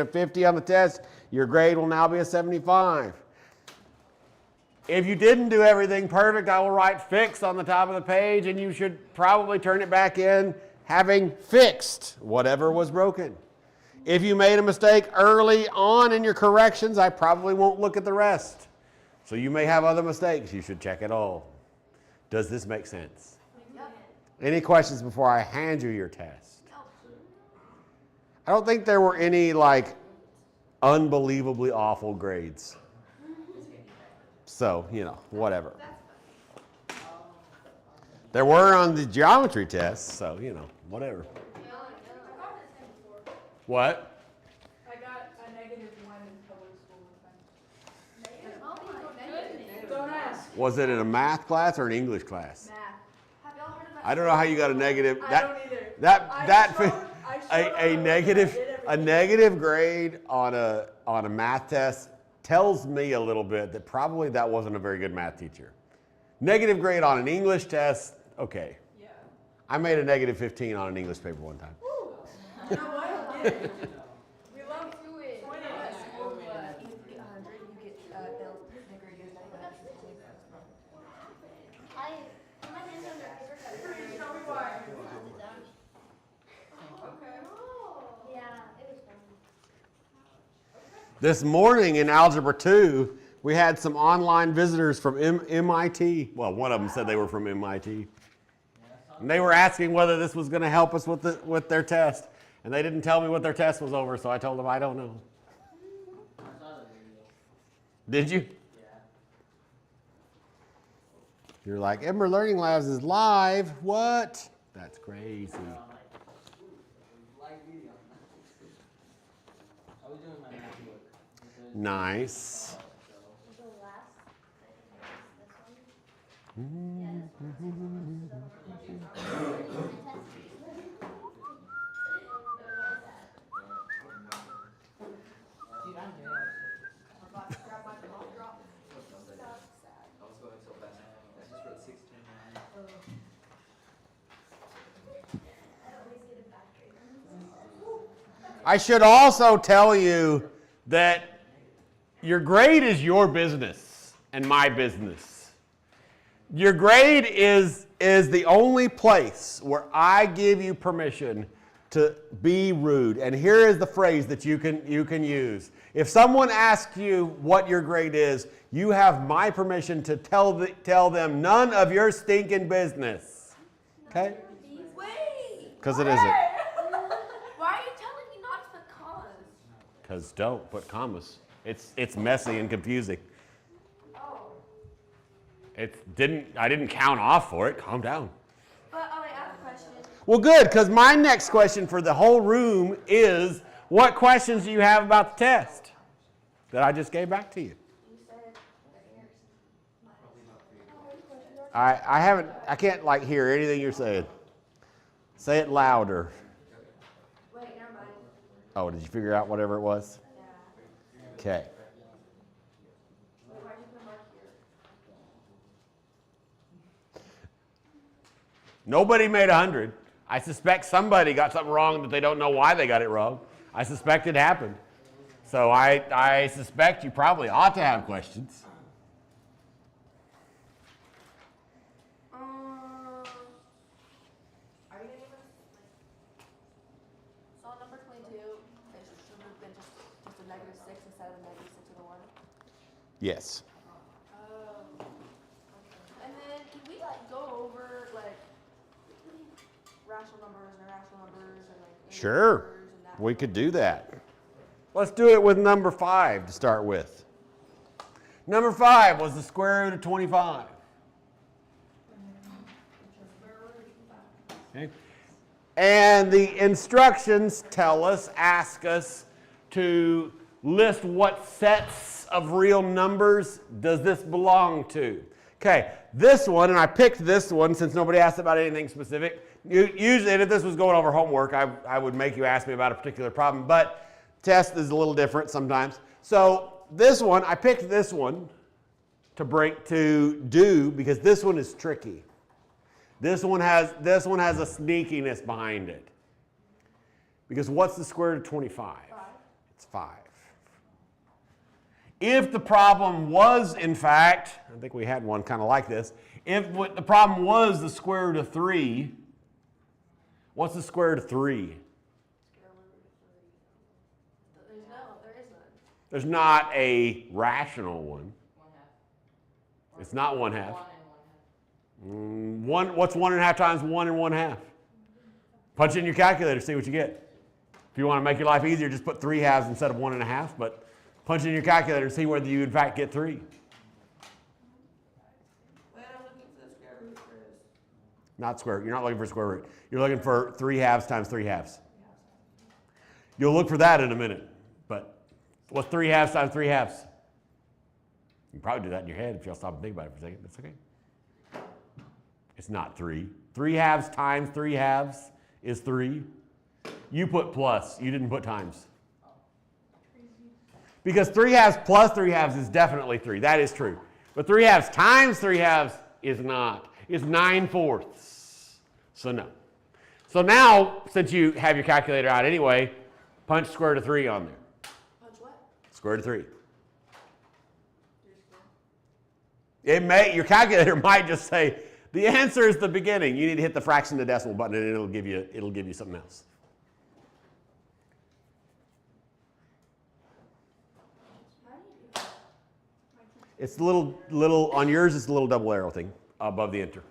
a 50 on the test, your grade will now be a 75. If you didn't do everything perfect, I will write fix on the top of the page, and you should probably turn it back in having fixed whatever was broken. If you made a mistake early on in your corrections, I probably won't look at the rest. So you may have other mistakes. You should check it all. Does this make sense? Yep. Any questions before I hand you your test? I don't think there were any like unbelievably awful grades. So, whatever. There were on the geometry tests, so, whatever. What? I got a -1 in public school. Don't ask. Was it in a math class or an English class? Math. Have y'all heard of that? I don't know how you got a negative. I don't either. A negative grade on a math test tells me a little bit that probably that wasn't a very good math teacher. Negative grade on an English test, okay. Yeah. I made a -15 on an English paper one time. You know what? Get it. We love to it. If you get 100, you get they'll degrade you as Tell me why. Okay. This morning in Algebra 2, we had some online visitors from MIT. Well, one of them said they were from MIT. And they were asking whether this was going to help us with their test. And they didn't tell me what their test was over, so I told them I don't know. Did you? Yeah. You're like, Ember Learning Labs is live. What? That's crazy. Live video. I was doing my math work. Nice. I should also tell you that your grade is your business and my business. Your grade is the only place where I give you permission to be rude. And here is the phrase that you can use. If someone asks you what your grade is, you have my permission to tell them none of your stinking business. Okay? Wait! Because it isn't. Why are you telling me not to put commas? Because don't put commas. It's messy and confusing. Oh. I didn't count off for it. Calm down. But I have a question. Well, good, because my next question for the whole room is, what questions do you have about the test that I just gave back to you? You said I can't like hear anything you're saying. Say it louder. wait, never mind. Oh, did you figure out whatever it was? Yeah. Okay. Wait, why'd you put a mark here? Nobody made 100. I suspect somebody got something wrong that they don't know why they got it wrong. I suspect it happened. So I suspect you probably ought to have questions. Are you gonna so number 22, it should have been just a -6 instead of a -6 with a 1? Yes. Oh. And then can we go over rational numbers and irrational numbers and Sure. numbers and that? We could do that. Let's do it with number 5 to start with. Number 5 was the square root of 25. Okay. And the instructions ask us to list what sets of real numbers does this belong to. Okay, this one, and I picked this one since nobody asked about anything specific. Usually, if this was going over homework, I would make you ask me about a particular problem, but test is a little different sometimes. So this one, I picked this one to do because this one is tricky. This one has a sneakiness behind it. Because what's the square root of 25? It's 5. If the problem was, in fact, I think we had one kind of like this. If what the problem was the square root of 3, what's the square root of 3? There's not a rational one. 1/2. It's not 1/2. 1 What's 1 1/2 times 1 1/2? Punch it in your calculator, see what you get. If you want to make your life easier, just put 3 halves instead of 1 1/2, but punch it in your calculator and see whether you in fact get 3. When I'm looking for the square root for this. Not square root. You're not looking for square root. You're looking for 3 halves times 3 halves. You'll look for that in a minute. But what's 3 halves times 3 halves? You can probably do that in your head if you'll stop and think about it for a second. That's okay. It's not 3. 3 halves times 3 halves is 3. You put plus. You didn't put times. Because 3 halves plus 3 halves is definitely 3. That is true. But 3 halves times 3 halves is not. It's 9/4. So no. So now, since you have your calculator out anyway, punch square root of 3 on there. Punch what? Square root of 3. Your calculator might just say, the answer is the beginning. You need to hit the fraction to decimal button and it'll give you something else. It's the little on yours it's the little double arrow thing above the enter.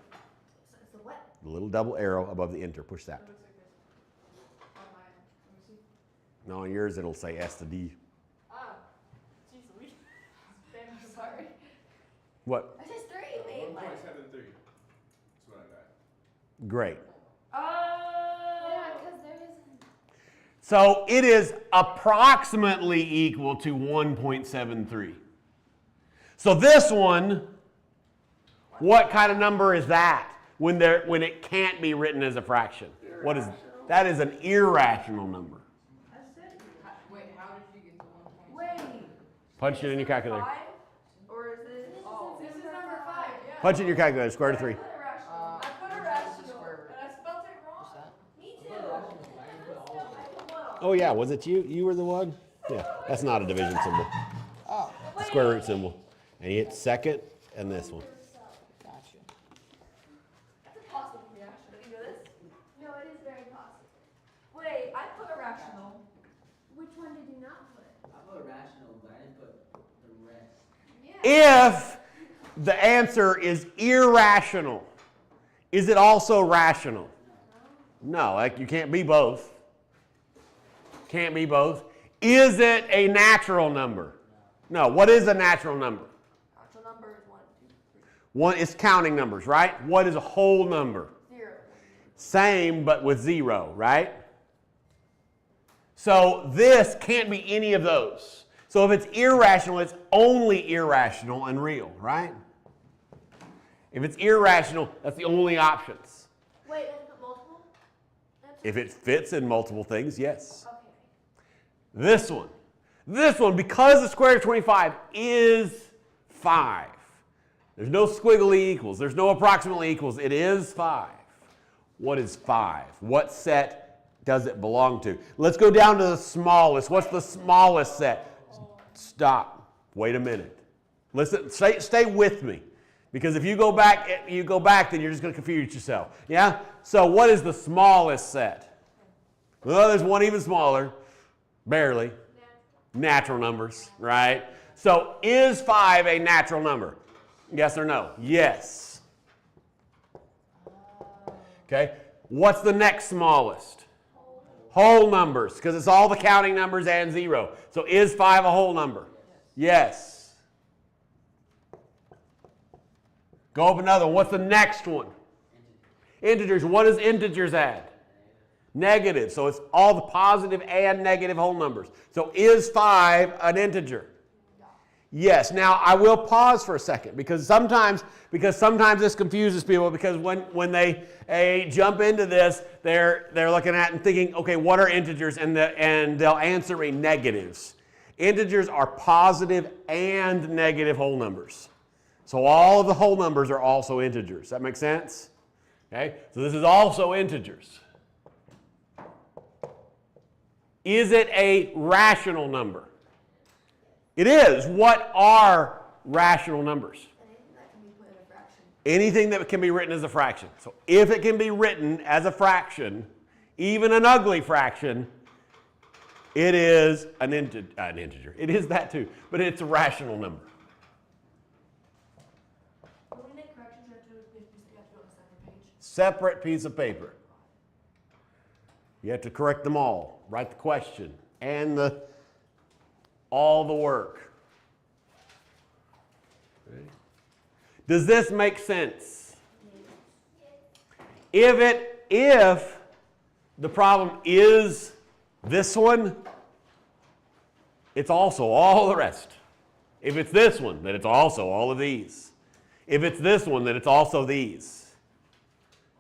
It's the what? The little double arrow above the enter. Push that. It looks like this. On mine. Let me see. No, on yours it'll say S to D. Ah. Jeez Louise. I'm sorry. What? I said 3, wait. 1.73. That's what I got. Great. Oh. Yeah, because there is. So it is approximately equal to 1.73. So this one, what kind of number is that when it can't be written as a fraction? What is that? Is an irrational number. I said. Wait, how did you get to 1.7? Wait. Punch it in your calculator. 5? Or is it? Oh, this is number 5. Yeah. Punch it in your calculator. Square root of 3. I put irrational. I put irrational, and I spelled it wrong. Me too. Oh yeah, was it you? You were the one? Yeah, that's not a division symbol. Oh, Square root symbol. And you hit second and this one. gotcha. That's a possible reaction. Did you know this? No, it is very possible. Wait, I put irrational. Which one did you not put? I put rational, but I didn't put the rest. If the answer is irrational, is it also rational? No, like you can't be both. Can't be both. Is it a natural number? No. What is a natural number? Natural number is 1, 2, 3. One is counting numbers, right? What is a whole number? 0. Same, but with 0, right? So this can't be any of those. So if it's irrational, it's only irrational and real, right? If it's irrational, that's the only options. Wait, does it put multiple? If it fits in multiple things, yes. Okay. This one, because the square root of 25 is 5. There's no squiggly equals. There's no approximately equals. It is 5. What is 5? What set does it belong to? Let's go down to the smallest. What's the smallest set? Stop. Wait a minute. Listen, stay with me. Because if you go back, then you're just going to confuse yourself. Yeah? So what is the smallest set? Well, there's one even smaller. Barely. Natural numbers, right? So is 5 a natural number? Yes or no? Yes. Okay. What's the next smallest? Whole numbers, because it's all the counting numbers and 0. So is 5 a whole number? Yes. Go up another one. What's the next one? Integers. What does integers add? Negative. So it's all the positive and negative whole numbers. So is 5 an integer? Yes. Now I will pause for a second because sometimes this confuses people because when they jump into this, they're looking at and thinking, okay, what are integers? And they'll answer me negatives. Integers are positive and negative whole numbers. So all of the whole numbers are also integers. That make sense? Okay. So this is also integers. Is it a rational number? It is. What are rational numbers? Anything that can be put in a fraction. Anything that can be written as a fraction. So if it can be written as a fraction, even an ugly fraction, it is an integer. It is that too, but it's a rational number. When we make corrections, you have to do it on a separate page. Separate piece of paper. You have to correct them all. Write the question and all the work. Okay. Does this make sense? If the problem is this one, it's also all the rest. If it's this one, then it's also all of these. If it's this one, then it's also these.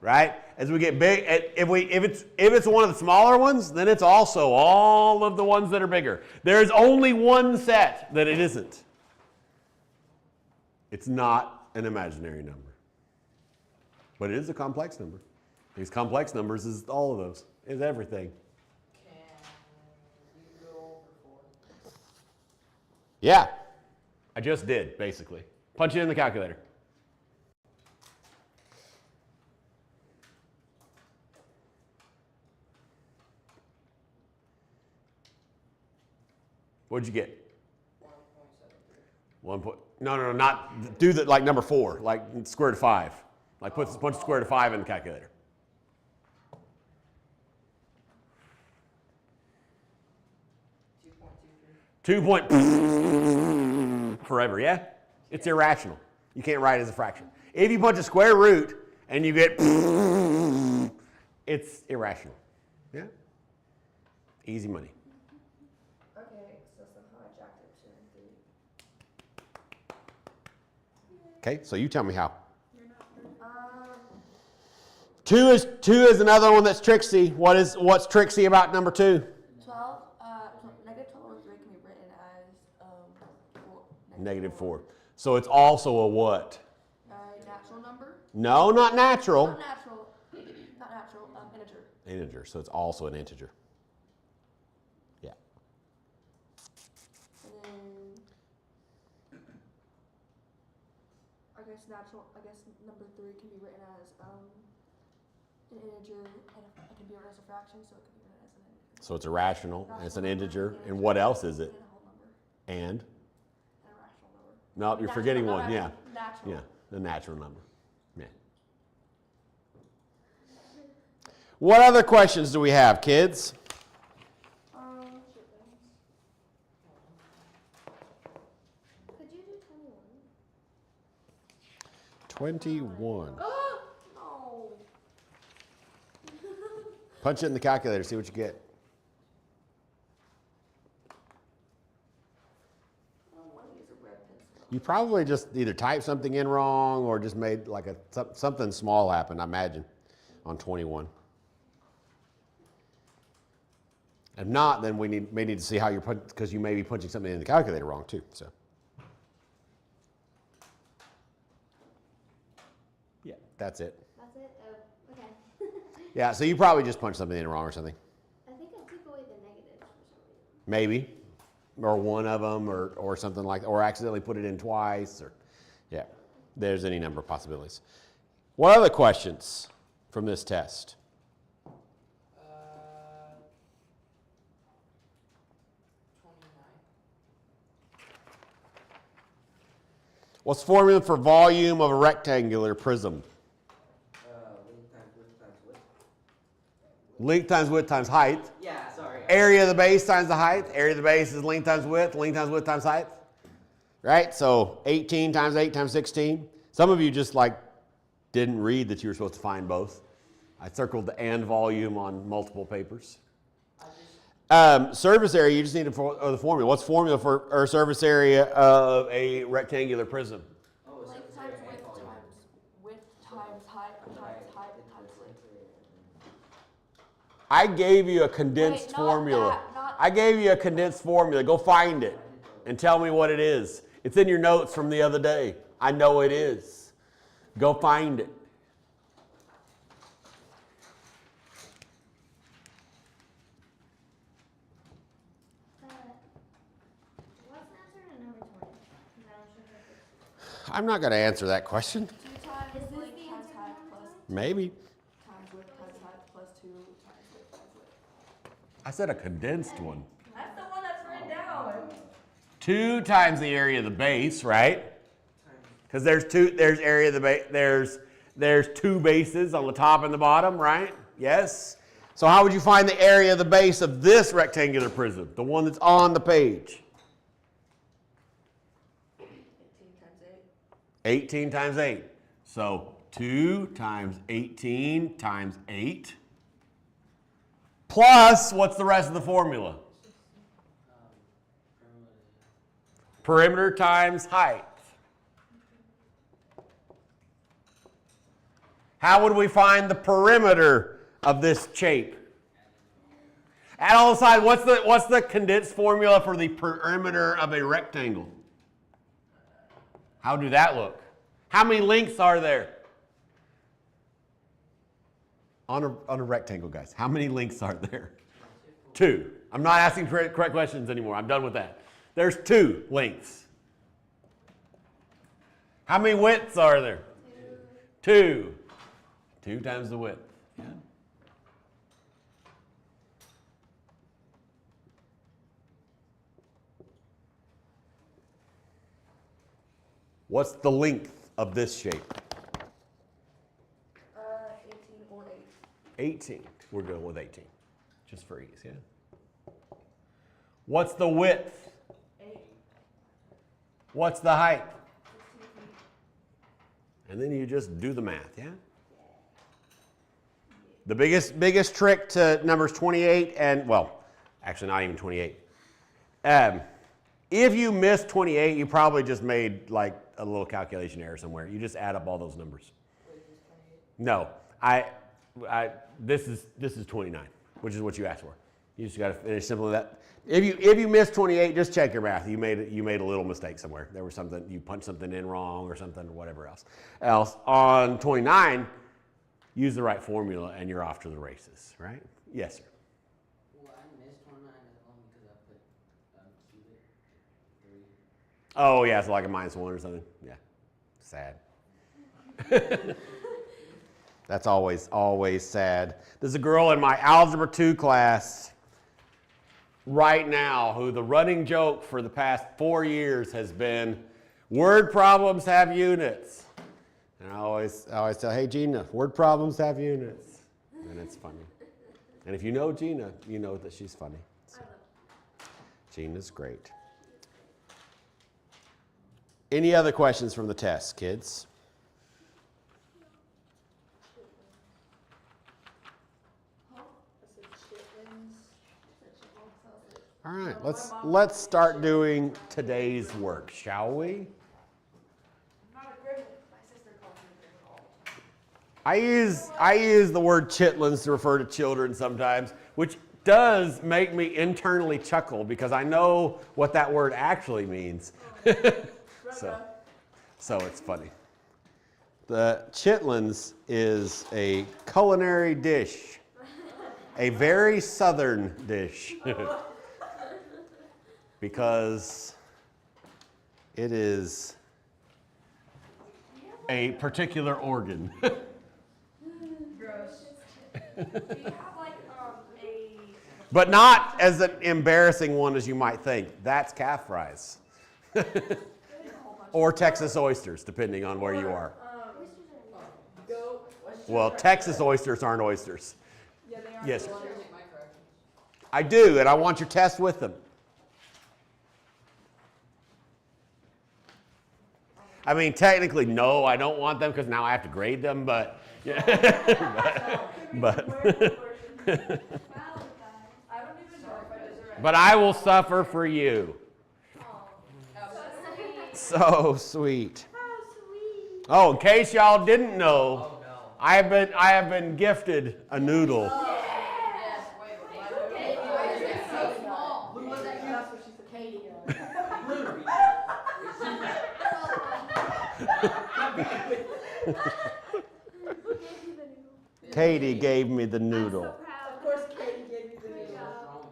Right? As we get big, if it's one of the smaller ones, then it's also all of the ones that are bigger. There's only one set that it isn't. It's not an imaginary number. But it is a complex number. These complex numbers is all of those, is everything. Can you go over 4? Yeah, I just did, basically. Punch it in the calculator. What'd you get? 1.73. No, not do that like number 4, like square root of 5. Like punch the square root of 5 in the calculator. 2 point forever, yeah? It's irrational. You can't write it as a fraction. If you punch a square root and you get it's irrational. Yeah? Easy money. Okay, so somehow I jacked it to 3. Okay, so you tell me how. Um, 2 is another one that's tricksy. What's tricksy about number 2? 12, negative 12 over 3 can be written as 4. Negative 4. So it's also a what? Natural number? No, not natural. Not natural. Not natural. Integer. Integer, so it's also an integer. Yeah. And then I guess number 3 can be written as an integer, and it can be written as a fraction, so it can be written as an integer. So it's a rational, and it's an integer. And what else is it? And a whole number. And? And a rational number. No, you're Natural, forgetting not one. Yeah. Natural. Yeah, the natural number. Yeah. What other questions do we have, kids? Sure things. Could you do 21? 21. No. Punch it in the calculator, see what you get. I want to use a red pencil. You probably just either typed something in wrong or just made like something small happen, I imagine, on 21. If not, then we may need to see how you're because you may be punching something in the calculator wrong too. So, yeah, that's it. That's it? Oh, okay. Yeah, so you probably just punched something in wrong or something. I think I took away the negatives for some reason. Maybe, or one of them, or something like that, or accidentally put it in twice, or yeah, there's any number of possibilities. What other questions from this test? 29. What's the formula for volume of a rectangular prism? Length times width times width. Length times width times height. Yeah, sorry. Area of the base times the height. Area of the base is length times width times height. Right? So 18 times 8 times 16. Some of you just like didn't read that you were supposed to find both. I circled the and volume on multiple papers. Surface area, you just need the formula. What's the formula for or surface area of a rectangular prism? Oh, it's Length surface times area and width volume. times width times height times length. I gave you a condensed Wait, not formula. that, not- I gave you a condensed formula. Go find it and tell me what it is. It's in your notes from the other day. I know it is. Go find it. I'm not going to answer that question. 2 times Is this length the times answer height one more plus time? Maybe. times width times height plus 2 times width times width. I said a condensed one. That's the one that's written down. 2 times the area of the base, right? Because there's area of the base, there's 2 bases on the top and the bottom, right? Yes? So how would you find the area of the base of this rectangular prism, the one that's on the page? 18 times 8. So 2 times 18 times 8. Plus, what's the rest of the formula? Perimeter times height. How would we find the perimeter of this shape? Add all the sides. What's the condensed formula for the perimeter of a rectangle? How do that look? How many lengths are there? On a rectangle, guys. How many lengths are there? 2. I'm not asking correct questions anymore. I'm done with that. There's 2 lengths. How many widths are there? 2. 2 times the width. Yeah. What's the length of this shape? 18 or 8. 18. We're going with 18, just for ease, yeah? What's the width? 8. What's the height? 16 feet. And then you just do the math, yeah? The biggest trick to numbers 28 and, well, actually not even 28. If you missed 28, you probably just made like a little calculation error somewhere. You just add up all those numbers. No, this is 29, which is what you asked for. You just got to finish simply that. If you missed 28, just check your math. You made a little mistake somewhere. There was something, you punched something in wrong or something, or whatever else. On 29, use the right formula and you're off to the races, right? Yes, sir. Well, I missed 29 only because I put cubic 3. Oh yeah, it's like a -1 or something. Yeah, sad. That's always sad. There's a girl in my Algebra 2 class right now who the running joke for the past 4 years has been, word problems have units. And I always tell, hey Gina, word problems have units. And it's funny. And if you know Gina, you know that she's funny. So, Gina's great. Any other questions from the test, kids? All right, let's start doing today's work, shall we? I'm not a gremlin. My sister calls me a gremlin all the time. I use the word chitlins to refer to children sometimes, which does make me internally chuckle because I know what that word actually means. So it's funny. The chitlins is a culinary dish, a very southern dish, because it is a particular organ. Gross. Do you have like a... But not as an embarrassing one as you might think. That's calf fries. Or Texas oysters, depending on where you are. Goat? Well, Texas oysters aren't oysters. Yeah, they are. Yes, sir. Make my corrections. I do, and I want your test with them. I mean, technically, no, I don't want them because now I have to grade them, but yeah. but I don't even know if I deserve it. but I will suffer for you. So sweet. Oh, in case y'all didn't know, Oh, no. I have been gifted a noodle. Yes, wait, Why is it so small? Blue was that you? That's what she said. Katie. Katie gave me the noodle. Of course, Katie gave you the noodle.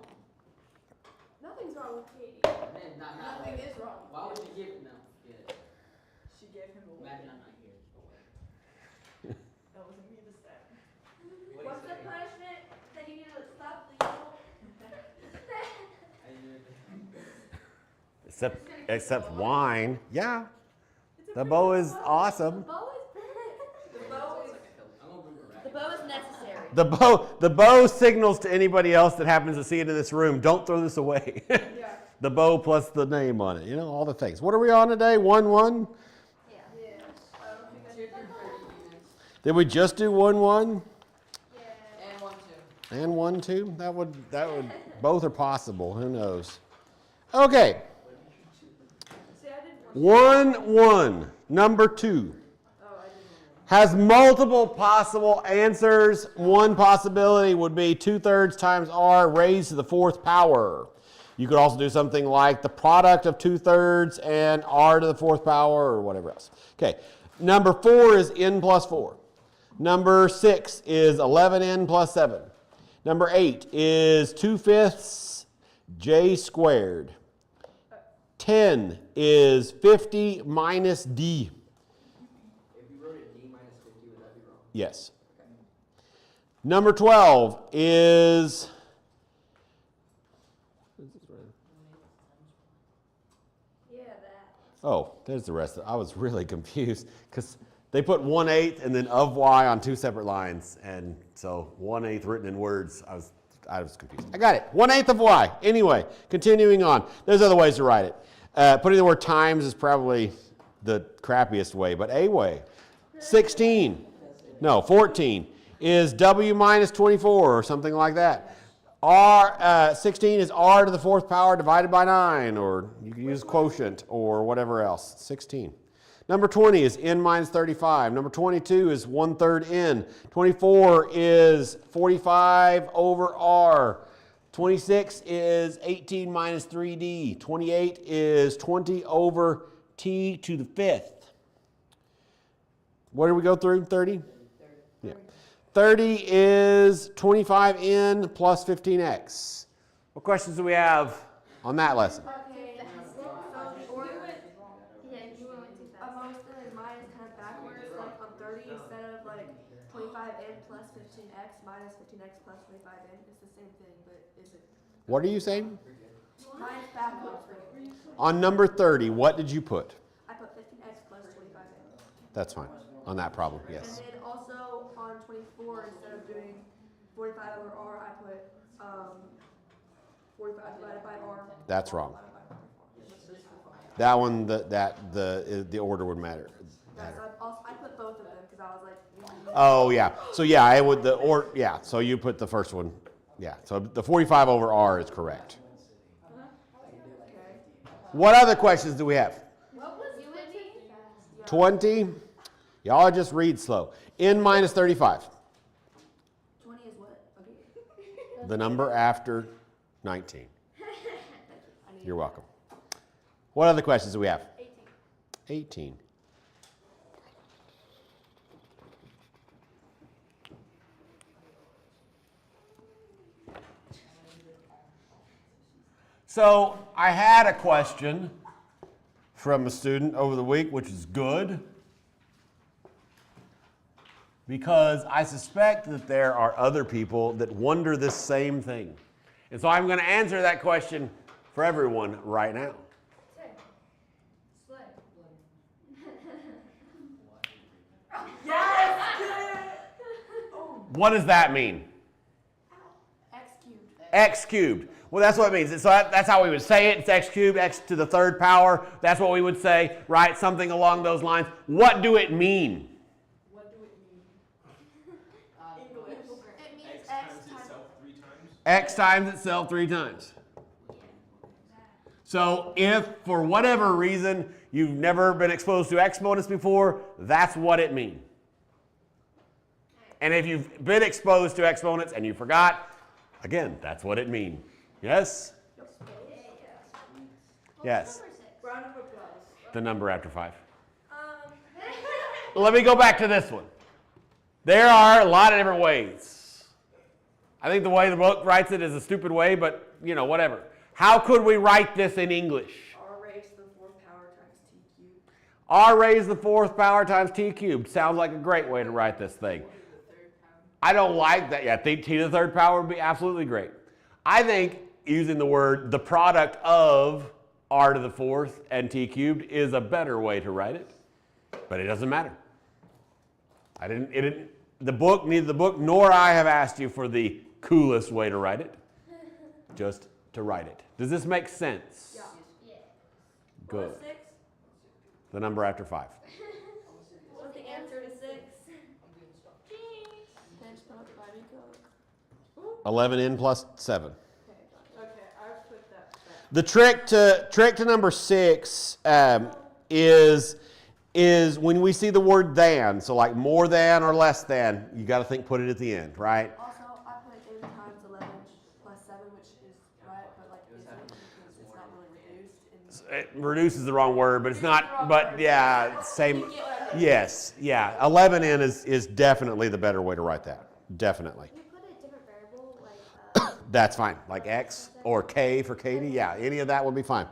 Nothing's wrong with Katie. Man, Nothing is wrong. Why would you give it? No, yeah. She gave him Imagine I'm not here. That wasn't me this time. What's the punishment that you need to stop the Except wine. Yeah. The bow is awesome. bow is the bow is necessary. The bow signals to anybody else that happens to see it in this room, don't throw this away. Yeah. The bow plus the name on it, all the things. What are we on today? 1-1? Yeah. I don't think I did that. Did we just do 1-1? Yeah. And 1, 2. And 1-2? That would both are possible. Who knows? Okay. See, I did one. 1-1. Number 2. Has multiple possible answers. One possibility would be 2/3 times r raised to the 4th power. You could also do something like the product of 2/3 and r to the 4th power or whatever else. Okay, number 4 is n plus 4. Number 6 is 11n plus 7. Number 8 is 2/5 j squared. 10 is 50 minus d. If you wrote it d minus 50, would that be wrong? Yes. Number 12 is Yeah, that. oh, there's the rest of it. I was really confused because they put 1/8 and then of y on 2 separate lines, and so 1/8 written in words. I was confused. I got it. 1/8 of y. Anyway, continuing on. There's other ways to write it. Putting the word times is probably the crappiest way, but a way. 14 is w minus 24 or something like that. 16 is r to the 4th power divided by 9, or you can use quotient or whatever else. 16. Number 20 is n minus 35. Number 22 is 1/3 n. 24 is 45 over r. 26 is 18 minus 3d. 28 is 20 over t to the 5th. What did we go through? 30? Yeah. 30 is 25n plus 15x. What questions do we have on that lesson? Okay, so the order Yeah, you went too fast. of most of the mine is kind of backwards, like on 30 instead of like 25n plus 15x minus 15x plus 25n. It's the same thing, but is it? What are you saying? Mine's backwards. Right? On number 30, what did you put? I put 15x plus 25n. That's fine. On that problem, yes. And then also on 24, instead of doing 45 over r, I put 45 divided by r. That's wrong. Divided by 24. That one, the order would matter. Guys, I put both of them because I was like, Oh yeah. So yeah, I would so you put the first one. Yeah. So the 45 over r is correct. okay. What other questions do we have? What was You went too fast. 20. Y'all just read slow. N minus 35. 20 is what? Okay. The number after 19. You're welcome. What other questions do we have? 18. So I had a question from a student over the week, which is good, because I suspect that there are other people that wonder this same thing. And so I'm going to answer that question for everyone right now. What does that mean? X cubed. X cubed. Well, that's what it means. So that's how we would say it. It's x cubed, x to the 3rd power. That's what we would say, right? Something along those lines. What do it mean? What do it mean? It means X x times times. itself 3 times? X times itself 3 times. So if, for whatever reason, you've never been exposed to exponents before, that's what it means. And if you've been exposed to exponents and you forgot, again, that's what it means. Yes? Yes. Round of applause. The number after 5. Let me go back to this one. There are a lot of different ways. I think the way the book writes it is a stupid way, but, whatever. How could we write this in English? R raised to the 4th power times t cubed. R raised to the fourth power times t cubed. Sounds like a great way to write this thing. I don't like that. Yeah, t to the third power would be absolutely great. I think using the word the product of r to the fourth and t cubed is a better way to write it, but it doesn't matter. Neither the book nor I have asked you for the coolest way to write it, just to write it. Does this make sense? Yeah. Yeah. Good. What's 6? The number after 5. What's the answer to 6? 11 in plus 7. Okay, I've put that back. The trick to number 6 is when we see the word than, so like more than or less than, you got to put it at the end, right? Also, I put n times 11 plus 7, which is right, but like it's not really reduced. It reduces the wrong word, but it's not, but yeah, same. Yes, yeah. 11n is definitely the better way to write that. Definitely. You put a different variable, like, That's fine. Like x or k for Katie. Yeah, any of that would be fine.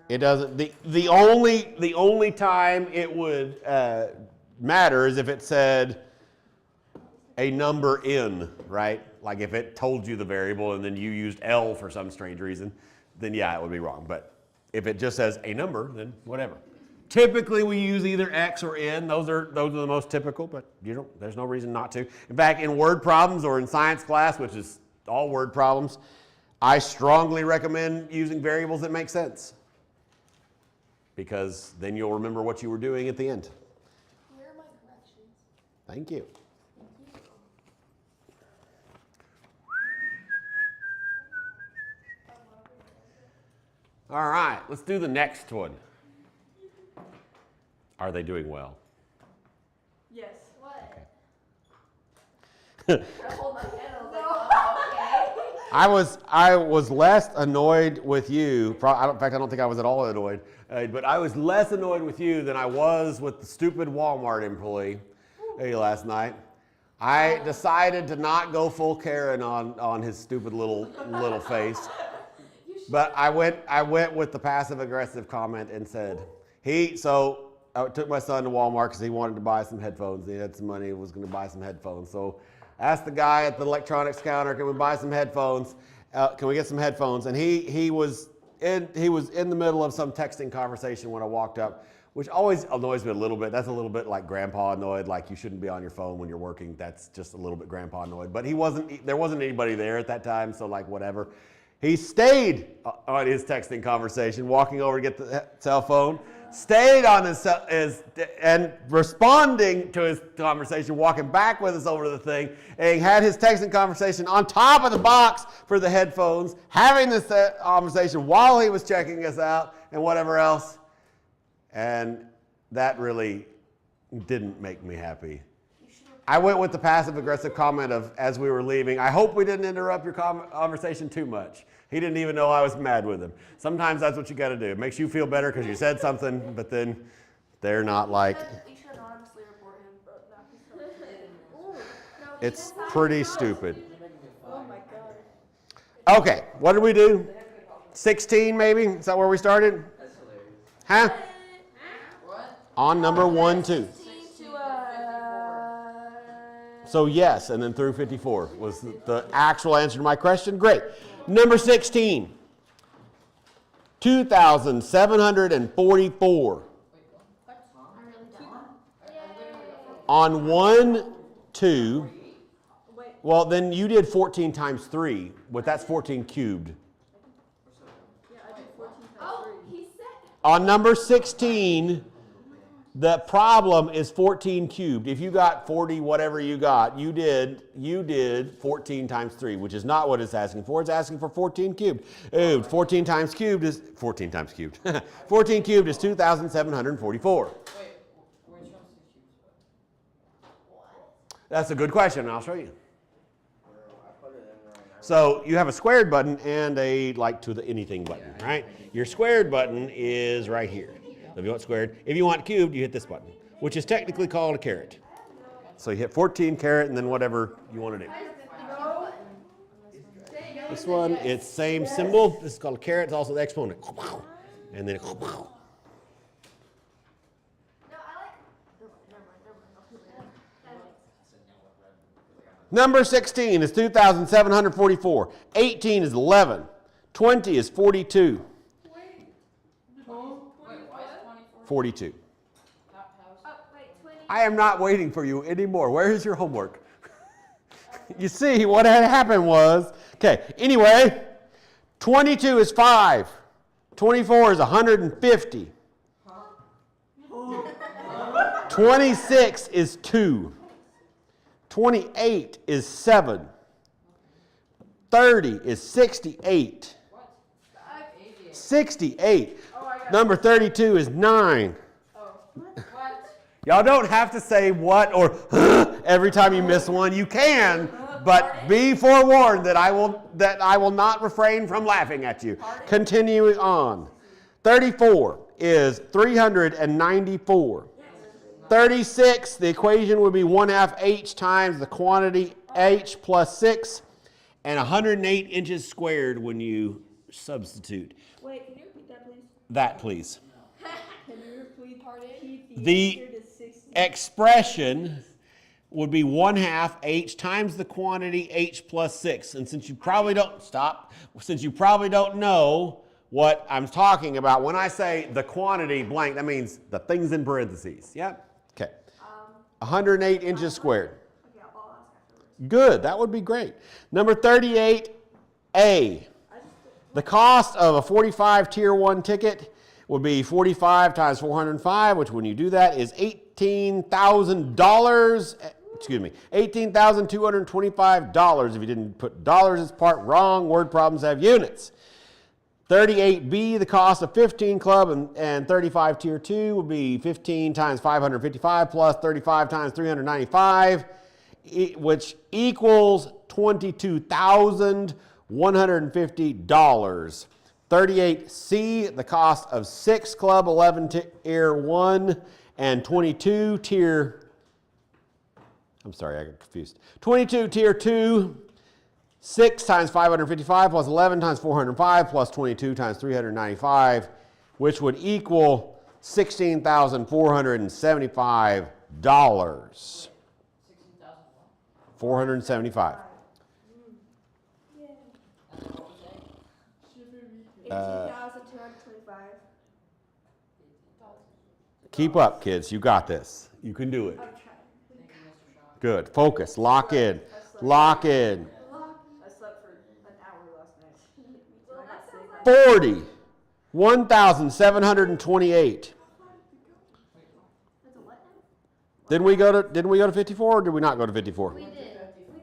It doesn't. The only time it would matter is if it said a number in, right? Like if it told you the variable and then you used L for some strange reason, then yeah, it would be wrong. But if it just says a number, then whatever. Typically, we use either x or n. Those are the most typical, but there's no reason not to. In fact, in word problems or in science class, which is all word problems, I strongly recommend using variables that make sense, because then you'll remember what you were doing at the end. where are my corrections? Thank you. All right, let's do the next one. Are they doing well? Yes. What? Okay. I hold my head. I was like, oh, okay. I was less annoyed with you. In fact, I don't think I was at all annoyed. But I was less annoyed with you than I was with the stupid Walmart employee last night. I decided to not go full Karen on his stupid little face. But I went with the passive aggressive comment and said, so I took my son to Walmart because he wanted to buy some headphones. He had some money, he was going to buy some headphones. So asked the guy at the electronics counter, can we buy some headphones? Can we get some headphones? And he was in the middle of some texting conversation when I walked up, which always annoys me a little bit. That's a little bit like grandpa annoyed, like you shouldn't be on your phone when you're working. That's just a little bit grandpa annoyed. But there wasn't anybody there at that time, so like whatever. He stayed on his texting conversation, walking over to get the cell phone, stayed on and responding to his conversation, walking back with us over to the thing, and he had his texting conversation on top of the box for the headphones, having this conversation while he was checking us out and whatever else. And that really didn't make me happy. I went with the passive-aggressive comment of, as we were leaving, I hope we didn't interrupt your conversation too much. He didn't even know I was mad with him. Sometimes that's what you got to do. It makes you feel better because you said something, but then they're not like... You should anonymously report him, but not It's pretty stupid. Oh my god. Okay, what did we do? 16 maybe? Is that where we started? That's hilarious. Huh? What? On number 1, 2. So yes, and then through 54 was the actual answer to my question. Great. Number 16. 2,744. On 1, 2. Well, then you did 14 times 3, but that's 14 cubed. Yeah, I did 14 times 3. Oh, he said. On number 16, the problem is 14 cubed. If you got 40 whatever you got, you did 14 times 3, which is not what it's asking for. It's asking for 14 cubed. Ooh, 14 times cubed is 14 times cubed. 14 cubed is 2,744. Wait, where's your 6 cubes? That's a good question, and I'll show you. So you have a squared button and a to the anything button, right? Your squared button is right here. So if you want squared, if you want cubed, you hit this button, which is technically called a caret. So you hit 14 caret and then whatever you want to do. This one, it's same symbol. This is called a caret. It's also the exponent. And then Number 16 is 2,744. 18 is 11. 20 is 42. Wait. 42. Oh, wait, 20. I am not waiting for you anymore. Where is your homework? You see, what had happened was, okay, anyway, 22 is 5. 24 is 150. 26 is 2. 28 is 7. 30 is 68. 68. Number 32 is 9. Y'all don't have to say what or every time you miss one. You can, but be forewarned that I will not refrain from laughing at you. Continuing on. 34 is 394. 36, the equation would be 1/2 h times the quantity h plus 6, and 108 inches squared when you substitute. Wait, can you repeat that, please? That, please. Can you repeat The answer to 60? expression would be 1/2 h times the quantity h plus 6. And since you probably don't know what I'm talking about, when I say the quantity blank, that means the things in parentheses. Yep. Okay. 108 inches squared. Okay, I'll ask afterwards. Good. That would be great. Number 38A. The cost of a 45 Tier 1 ticket would be 45 times 405, which when you do that is $18,000. Excuse me, $18,225. If you didn't put dollars as part, wrong. Word problems have units. 38B, the cost of 15 club and 35 tier 2 would be 15 times 555 plus 35 times 395, which equals $22,150. 38C, the cost of 6 club, 11 tier 1, and 22 tier, I'm sorry, I got confused. 22 tier 2, 6 times 555 plus 11 times 405 plus 22 times 395, which would equal $16,475. 475. 18,225. Keep up, kids. You got this. You can do it. I'm trying. Good. Focus. Lock in. Lock in. I slept for an hour last night. Well, I that got sounds sick. like 40. 1,728. that's a what now? Didn't we go to 54 or did we not go to 54? We did.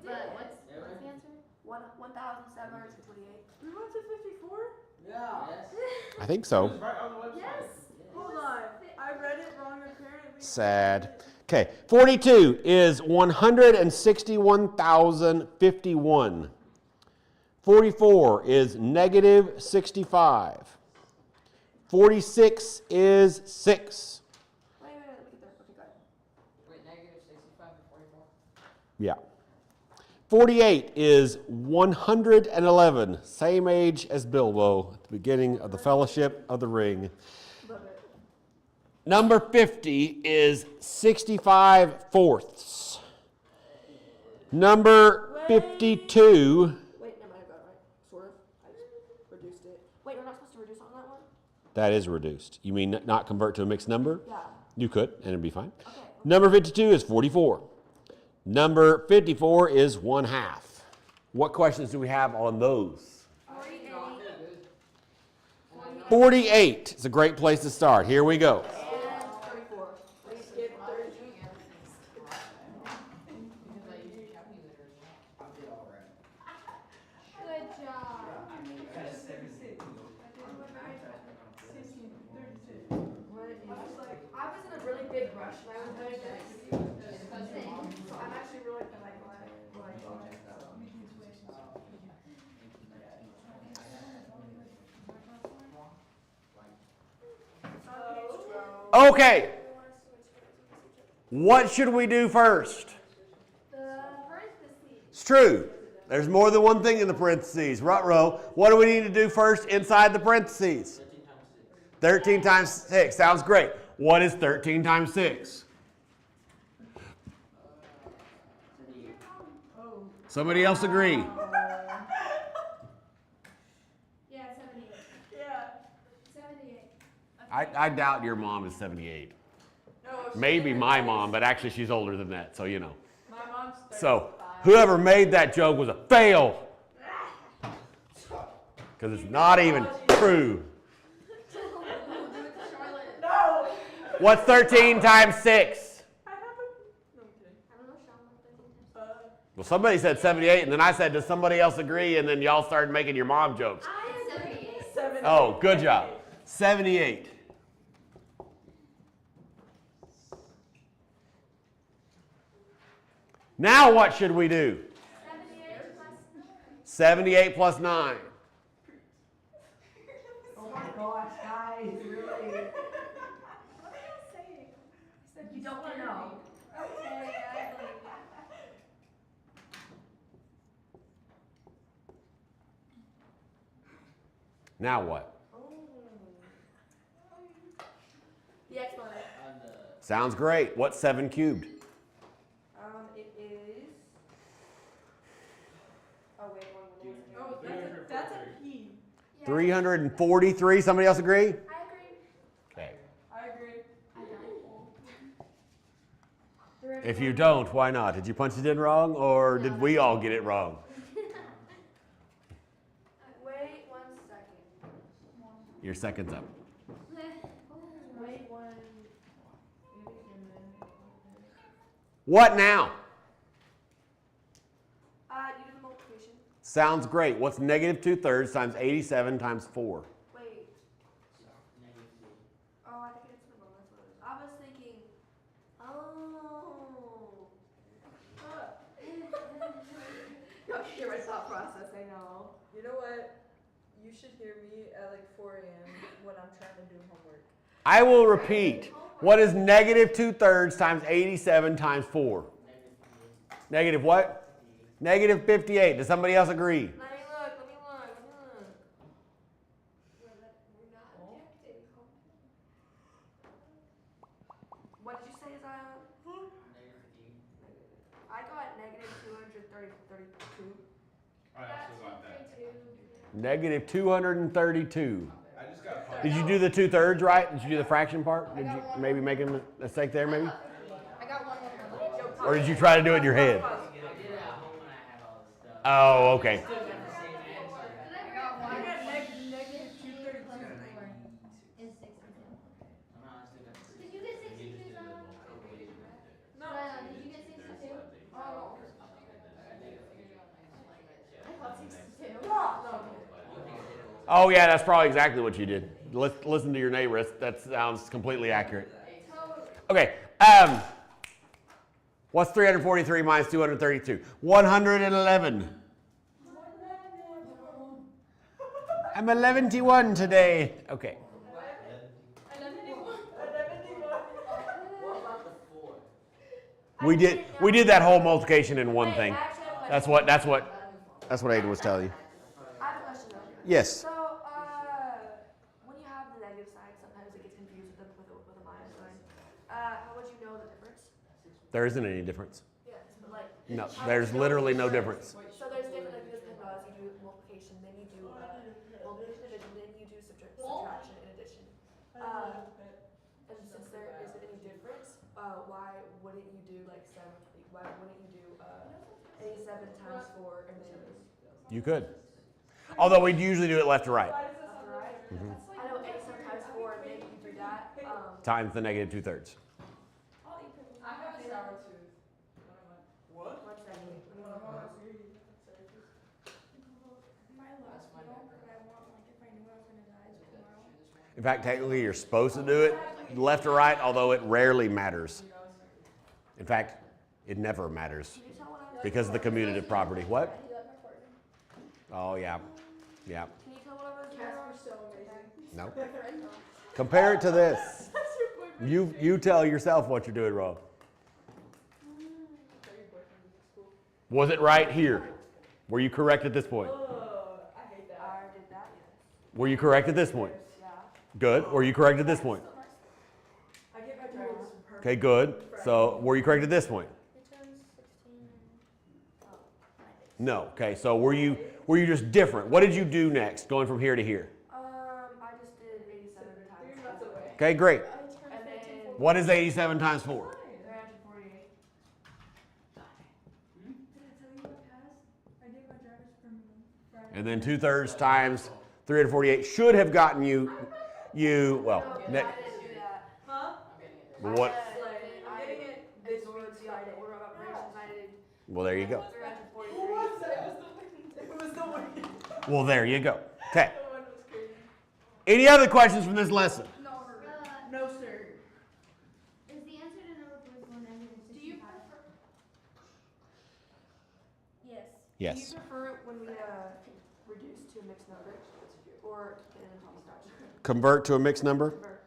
But what's the answer? 1,728. We went to 54? Yeah. Yes. I think so. It was right on the website. Yes. Hold on. I read it wrong apparently. Sad. Okay, 42 is 161,051. 44 is negative 65. 46 is 6. Wait, look at there. Okay, go ahead. Wait, negative 65 and 44? Yeah. 48 is 111, same age as Bilbo at the beginning of the Fellowship of the Ring. Love it. Number 50 is 65 fourths. Number 52, Wait, never mind, I got it right. Sort of. I just reduced it. Wait, we're not supposed to reduce on that one? that is reduced. You mean not convert to a mixed number? Yeah. You could, and it'd be fine. Okay. Number 52 is 44. Number 54 is 1/2. What questions do we have on those? 48 is a great place to start. Here we go. And 34. We skipped 30. Good job. I was in a really big rush when I was doing this. So I'm actually really glad when I got it. Okay. What should we do first? The parentheses. It's true. There's more than one thing in the parentheses. Ruh-roh. What do we need to do first inside the parentheses? 13 times 6. Sounds great. What is 13 times 6? Somebody else agree? Yeah, 78. Yeah. 78. I doubt your mom is 78. No, Maybe my mom, but actually she's older than that, so you know. My mom's 35. So whoever made that joke was a fail. Because it's not even true. No! What's 13 times 6? I haven't. No, I'm kidding. I don't know, Sean. What 13 times? Well, somebody said 78, and then I said, does somebody else agree? And then y'all started making your mom jokes. I agree. 7. Oh, good job. 78. Now what should we do? 78 plus 78 plus 9. Oh my gosh, guys, really? What are you saying? I said you don't want to know. Okay, I believe you. Now what? The exponent. On the Sounds great. What's 7 cubed? It is. Oh wait, one minute. Oh, that's a P. Yeah. 343. Somebody else agree? I agree. Okay. I agree. I don't. If you don't, why not? Did you punch it in wrong, or did we all get it wrong? Wait 1 second. Your second's up. Wait 1. What now? You do the multiplication. Sounds great. What's negative 2/3 times 87 times 4? Wait. -2. Oh, I think it's number. That's what it is. I was thinking. Oh. Y'all can hear my thought process. I know. You know what? You should hear me at like 4 a.m. when I'm trying to do homework. I will repeat. What is negative 2/3 times 87 times 4? Negative what? Negative 58. Does somebody else agree? Let me look. Let me look. We're not objecting. What did you say, Zion? I got negative 232. I also got that. Negative 232. I just got pumped. Did you do the 2/3 right? Did you do the fraction part? Did you maybe make a mistake there, maybe? I got one. Or did you try to do it in your head? I did it at home when I had all this stuff. Oh, okay. Still got the same answer. I got negative 232. Is 62. Somehow I still got the same. Did you get You 62, just did Zion? the equation method. No. Zion, did you get 62? Oh. I thought 62. Oh, yeah, that's probably exactly what you did. Listen to your neighbor. That sounds completely accurate. Okay. What's 343 minus 232? 111. I'm 11-1 today. Okay. What about the 4? We did that whole multiplication in one thing. That's what Ada was telling you. I have a question though. Yes. So, when you have the negative sign, sometimes it gets confused with a minus sign. How would you know the difference? There isn't any difference. Yes, but like. No, there's literally no difference. So there's different, like there's penalties, you do multiplication, then you do multiplication, division, then you do subtraction and addition. And since there isn't any difference, why wouldn't you do like 7? Why wouldn't you do 87 times 4 and then You could. Although we'd usually do it left to right. left to right? I know 87 times 4 and then you do that. Times the negative 2/3. I have a sour tooth. What? 1 second. My last one, but I want like if I knew I was gonna die tomorrow. In fact, technically you're supposed to do it left or right, although it rarely matters. In fact, it never matters Can you tell what I was? because of the commutative property. What? I do that my partner. Oh, yeah. Yeah. Can you tell what I was doing? Casper's so amazing. No. My friend. Compare it to this. That's your boyfriend. You tell yourself what you're doing wrong. Tell your boyfriend at school. Was it right here? Were you correct at this point? I hate that. I did that, yes. Were you correct at this point? Yeah. Good. Were you correct at this point? I get my grades perfect. Okay, good. So, were you correct at this point? It turns 16. Oh, No. Okay. So were you just different? What did you do next, going from here to here? I just did 87 Three times. months away. Okay, great. I turned And 15 then- for What is 87 times 4? 348. Did I tell you I passed? I did my driver's permit on Friday. And then 2/3 times 348 should have gotten you well. No, I ne- didn't do that. Huh? I'm getting it. what? I'm getting it this absorbed week the Friday. order of operations. I did Well, there you go. 343. Who was that? It was the wind. Well, there you go. Okay. The wind was crazy. Any other questions from this lesson? No, No, sir. Is the answer to number 4 is 165? do you prefer? Yes. Do Yes. you prefer it when we reduce to a mixed number or in a top fraction? Convert to a mixed number. Convert,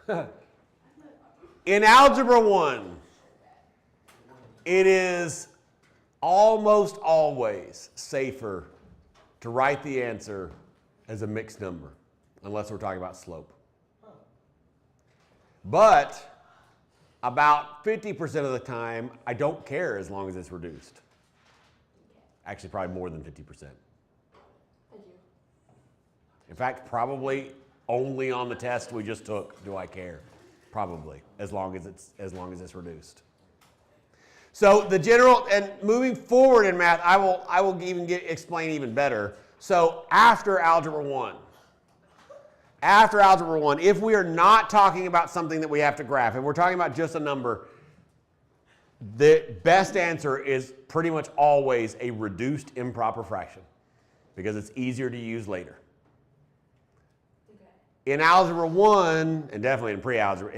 yes. In Algebra 1, it is almost always safer to write the answer as a mixed number, unless we're talking about slope. But about 50% of the time, I don't care as long as it's reduced. Actually, probably more than 50%. Thank you. In fact, probably only on the test we just took do I care. Probably, as long as it's reduced. So the general, and moving forward in math, I will even explain even better. So after Algebra 1, if we are not talking about something that we have to graph, if we're talking about just a number, the best answer is pretty much always a reduced improper fraction because it's easier to use later. Okay. In Algebra 1, and definitely in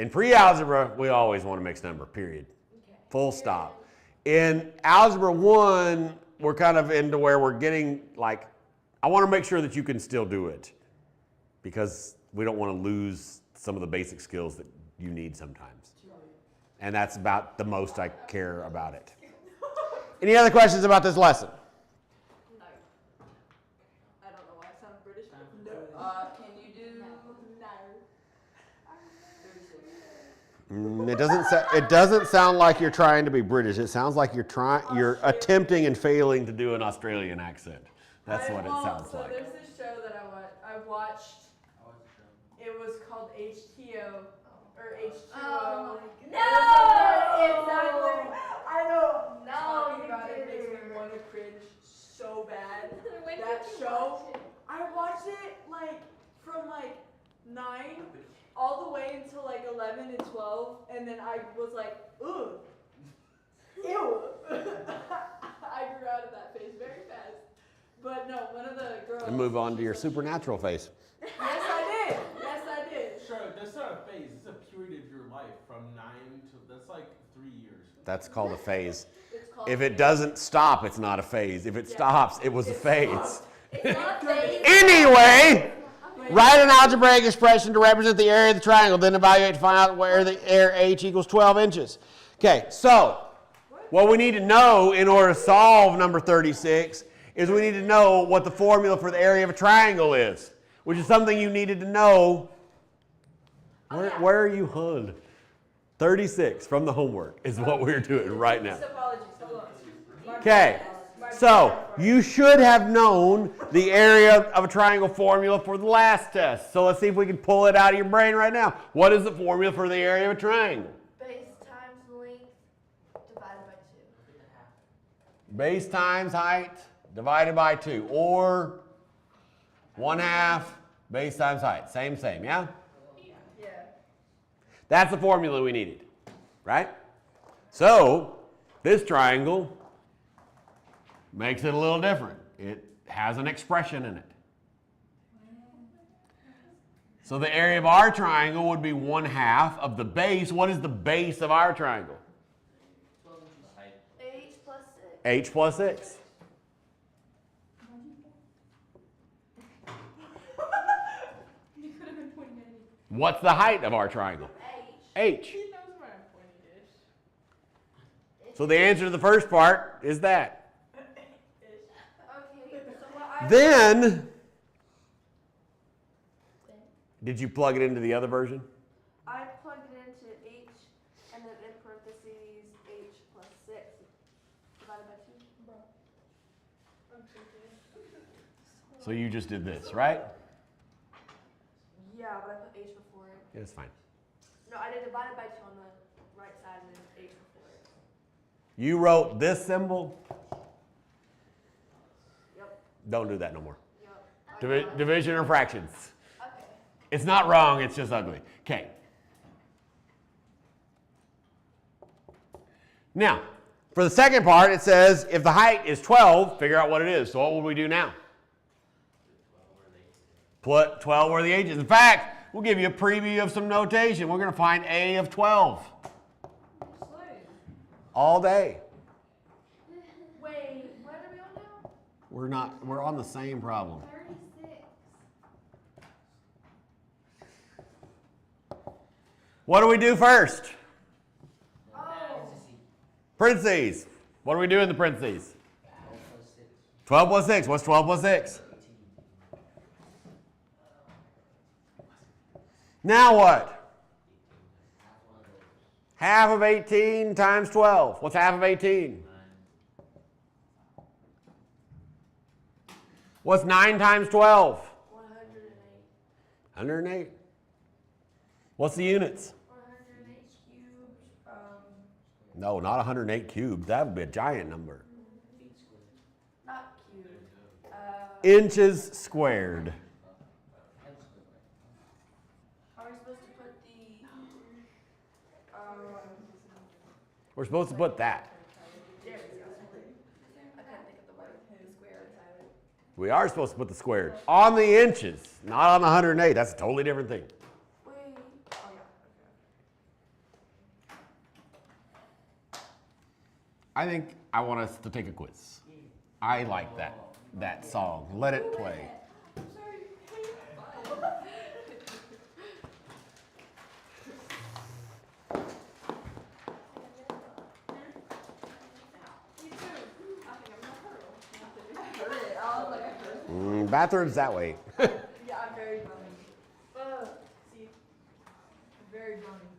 pre-algebra, we always want a mixed number, period. Okay. Full stop. In Algebra 1, we're kind of into where we're getting like, I want to make sure that you can still do it because we don't want to lose some of the basic skills that you need sometimes. And that's about the most I care about it. Any other questions about this lesson? No. I don't know why I sound British. No. Can you do no? 36. It doesn't sound like you're trying to be British. It sounds like you're attempting and failing to do an Australian accent. That's what it sounds so like. there's this show that I watched. I watched the show. It was called H2O or H2O. Oh It my was No! exactly. I know. No, Talking you about it makes didn't. me want to cringe so bad. When That did you show? watch it? I watched it like from like 9 all the way until like 11 and 12, and then I was like, ugh, ew. I grew out of that phase very fast. But no, one of the girls. And move on to your supernatural face. Yes, I did. Yes, I did. Sure, that's not a phase. It's a period of your life from 9 to, that's like 3 years. That's called a phase. It's called. If it doesn't stop, it's not a phase. If it stops, it was a phase. It's not phase. Anyway, write an algebraic expression to represent the area of the triangle, then evaluate to find out where the area h equals 12 inches. Okay, so what we need to know in order to solve number 36 is we need to know what the formula for the area of a triangle is, which is something you needed to know. Where are you, Hud? 36 from the homework is what we're doing right now. Apologies. Hold on. Okay, so you should have known the area of a triangle formula for the last test. So let's see if we can pull it out of your brain right now. What is the formula for the area of a triangle? Base times length divided by 2. Base times height divided by 2, or 1/2 base times height. Same, yeah? Yeah. That's the formula we needed, right? So this triangle makes it a little different. It has an expression in it. So the area of our triangle would be 1/2 of the base. What is the base of our triangle? 12 inches height. H plus 6. H plus 6. You could have been pointing at me. What's the height of our triangle? H. He knows where I'm pointing it. So the answer to the first part is that. Okay, so what I Then, did you plug it into the other version? I plugged it into H and then in parentheses H plus 6 divided So you just did this, right? Yeah, but I put h before it. Yeah, it's fine. No, I did divided by 2 on the right side and then h before it. You wrote this symbol. Yep. Don't do that no more. Yep. Division or fractions. Okay. It's not wrong, it's just ugly. Okay. Now, for the second part, it says if the height is 12, figure out what it is. So what would we do now? Put 12 where the h is. In fact, we'll give you a preview of some notation. We're going to find a of 12. All day. Wait, what are we on now? We're on the same problem. 36. What do we do first? Oh. Parentheses. What do we do in the parentheses? 12 plus 6. 12 plus 6. What's 12 plus 6? 18. Now what? Half one of those. Half of 18 times 12. What's half of 18? 9. What's 9 times 12? 108. 108. What's the units? 108 cubed. No, not 108 cubed. That would be a giant number. Feet squared. Not cubed. Inches squared. Head squared. How are we supposed to put the We're supposed to put that. there we go. I can't think of the word. The square inside it. We are supposed to put the squared on the inches, not on the 108. That's a totally different thing. Wait. Oh yeah. Okay. I think I want us to take a quiz. I like that song. Let it play. Bathrooms that way. Yeah, I'm very bummy. See, I'm very bummy.